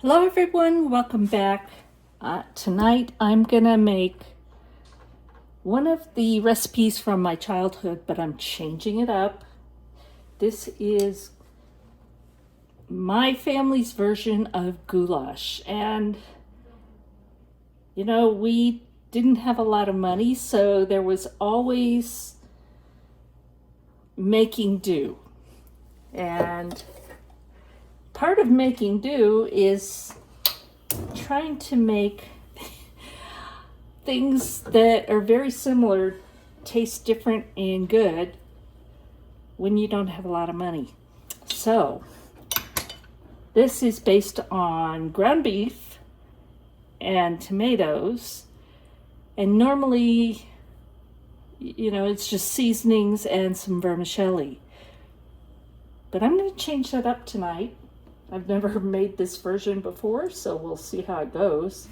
Hello everyone, welcome back. Tonight I'm gonna make one of the recipes from my childhood, but I'm changing it up. This is my family's version of goulash, and you know, we didn't have a lot of money, so there was always making do. And part of making do is trying to make things that are very similar taste different and good when you don't have a lot of money. So this is based on ground beef and tomatoes, and normally, you know, it's just seasonings and some vermicelli. But I'm going to change that up tonight. I've never made this version before, so we'll see how it goes.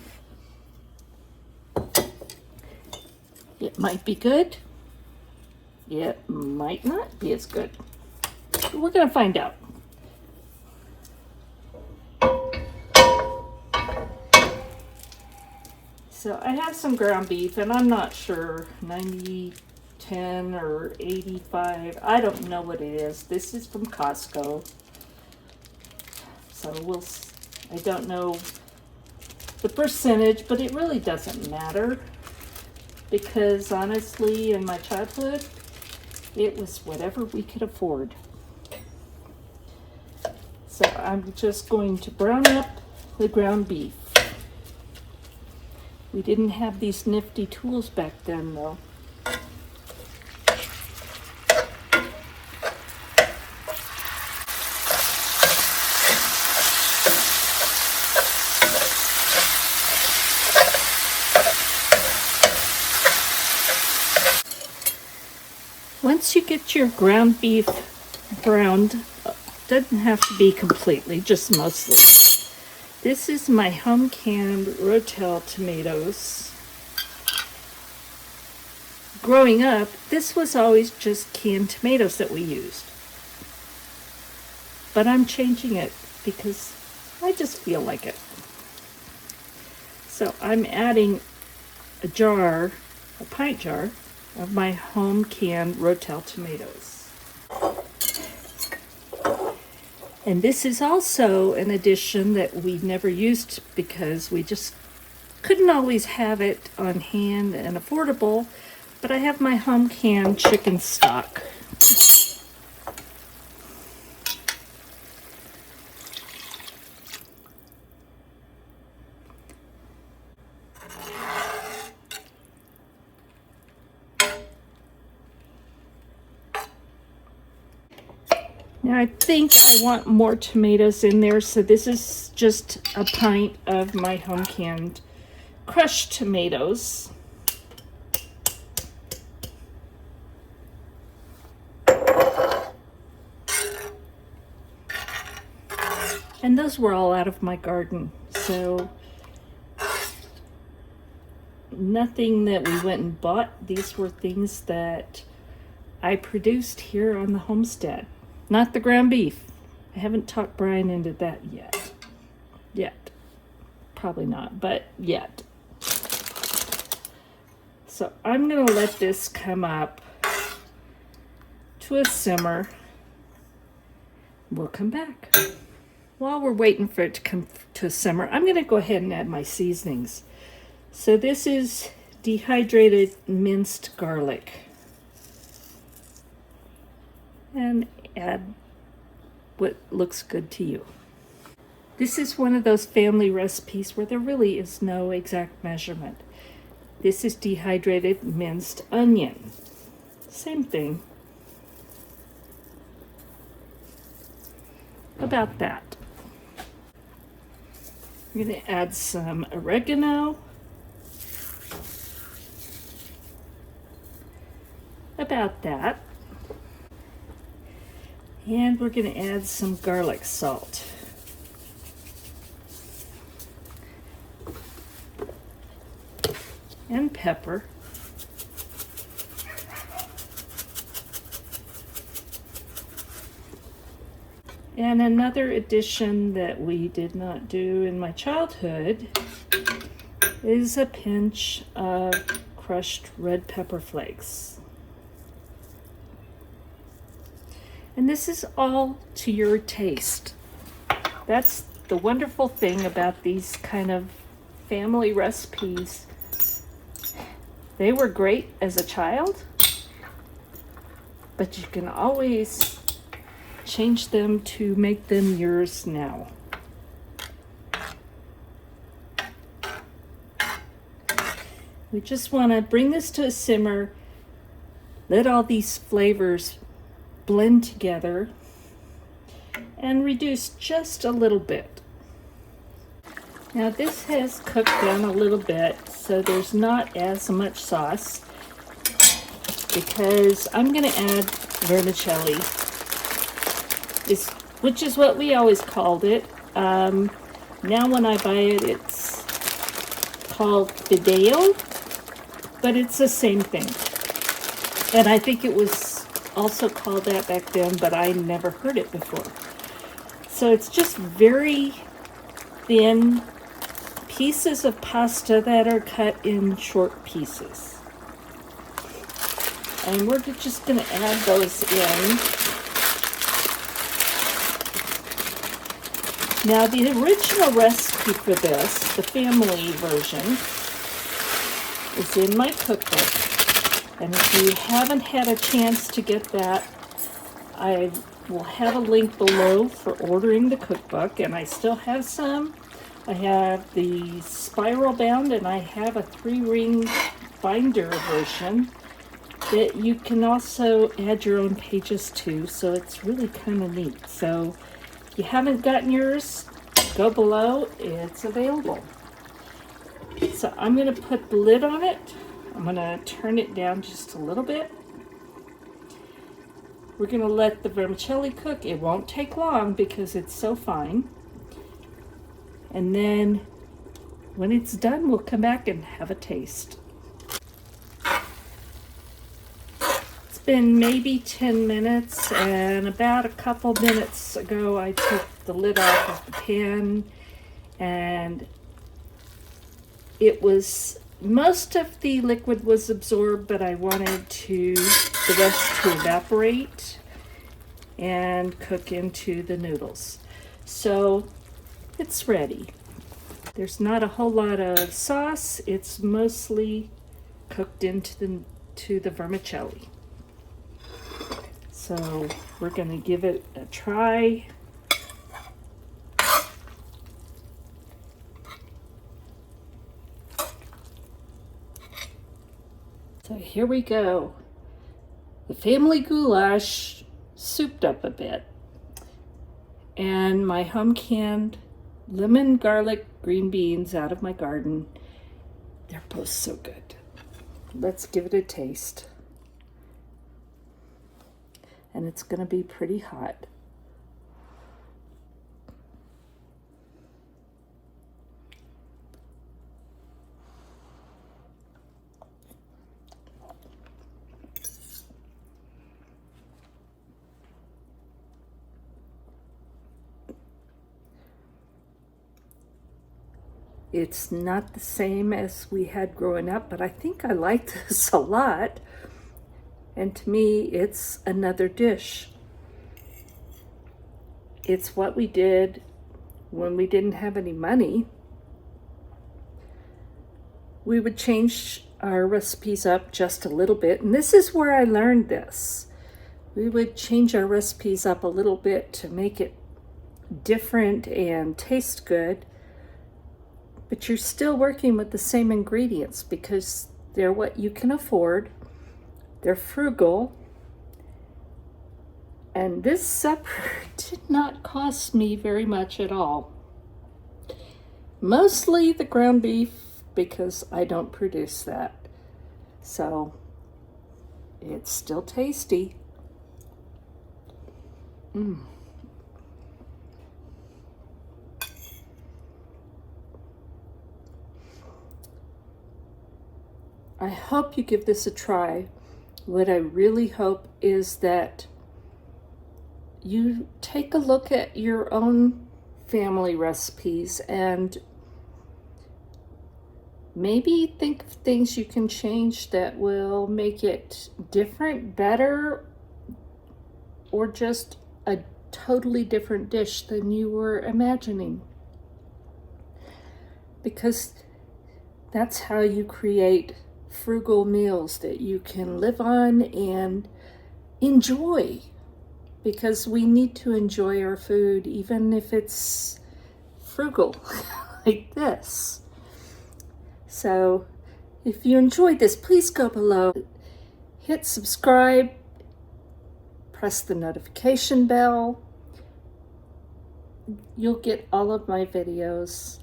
It might be good. It might not be as good. We're going to find out. So I have some ground beef, and I'm not sure, 90, 10 or 85. I don't know what it is. This is from Costco. So I don't know the percentage, but it really doesn't matter because honestly, in my childhood, it was whatever we could afford. So I'm just going to brown up the ground beef. We didn't have these nifty tools back then though. Once you get your ground beef browned, doesn't have to be completely, just mostly. This is my home canned Rotel tomatoes. Growing up, this was always just canned tomatoes that we used. But I'm changing it because I just feel like it. So I'm adding a pint jar, of my home canned Rotel tomatoes. And this is also an addition that we never used because we just couldn't always have it on hand and affordable, but I have my home canned chicken stock. Now I think I want more tomatoes in there, so this is just a pint of my home canned crushed tomatoes. And those were all out of my garden, so nothing that we went and bought. These were things that I produced here on the homestead. Not the ground beef. I haven't talked Brian into that yet. Probably not, but yet. So I'm going to let this come up to a simmer. We'll come back. While we're waiting for it to come to a simmer, I'm going to go ahead and add my seasonings. So this is dehydrated minced garlic. And add what looks good to you. This is one of those family recipes where there really is no exact measurement. This is dehydrated minced onion. Same thing. About that. I'm going to add some oregano. About that. And we're going to add some garlic salt. And pepper. And another addition that we did not do in my childhood is a pinch of crushed red pepper flakes. And this is all to your taste. That's the wonderful thing about these kind of family recipes. They were great as a child, but you can always change them to make them yours now. We just want to bring this to a simmer, let all these flavors blend together, and reduce just a little bit. Now this has cooked down a little bit, so there's not as much sauce, because I'm going to add vermicelli, which is what we always called it. Now when I buy it, it's called fideo, but it's the same thing. And I think it was also called that back then, but I never heard it before. So it's just very thin pieces of pasta that are cut in short pieces. And we're just going to add those in. Now the original recipe for this, the family version, is in my cookbook. And if you haven't had a chance to get that, I will have a link below for ordering the cookbook, and I still have some. I have the spiral bound, and I have a 3-ring binder version that you can also add your own pages to, so it's really kind of neat. So if you haven't gotten yours, go below, it's available. So I'm going to put the lid on it. I'm going to turn it down just a little bit. We're going to let the vermicelli cook. It won't take long because it's so fine. And then when it's done, we'll come back and have a taste. It's been maybe 10 minutes, and about a couple minutes ago I took the lid off of the pan, and it was, most of the liquid was absorbed, but I wanted the rest to evaporate and cook into the noodles. So it's ready. There's not a whole lot of sauce. It's mostly cooked into the vermicelli. So we're going to give it a try. So here we go. The family goulash souped up a bit. And my home canned lemon garlic green beans out of my garden. They're both so good. Let's give it a taste. And it's going to be pretty hot. It's not the same as we had growing up, but I think I like this a lot. And to me, it's another dish. It's what we did when we didn't have any money. We would change our recipes up just a little bit, and this is where I learned this. We would change our recipes up a little bit to make it different and taste good. But you're still working with the same ingredients because they're what you can afford. They're frugal. And this supper did not cost me very much at all. Mostly the ground beef because I don't produce that. So it's still tasty. I hope you give this a try. What I really hope is that you take a look at your own family recipes and maybe think of things you can change that will make it different, better, or just a totally different dish than you were imagining. Because that's how you create frugal meals that you can live on and enjoy. Because we need to enjoy our food, even if it's frugal like this. So if you enjoyed this, please go below, hit subscribe, press the notification bell. You'll get all of my videos.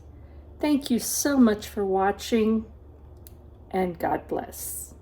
Thank you so much for watching, and God bless.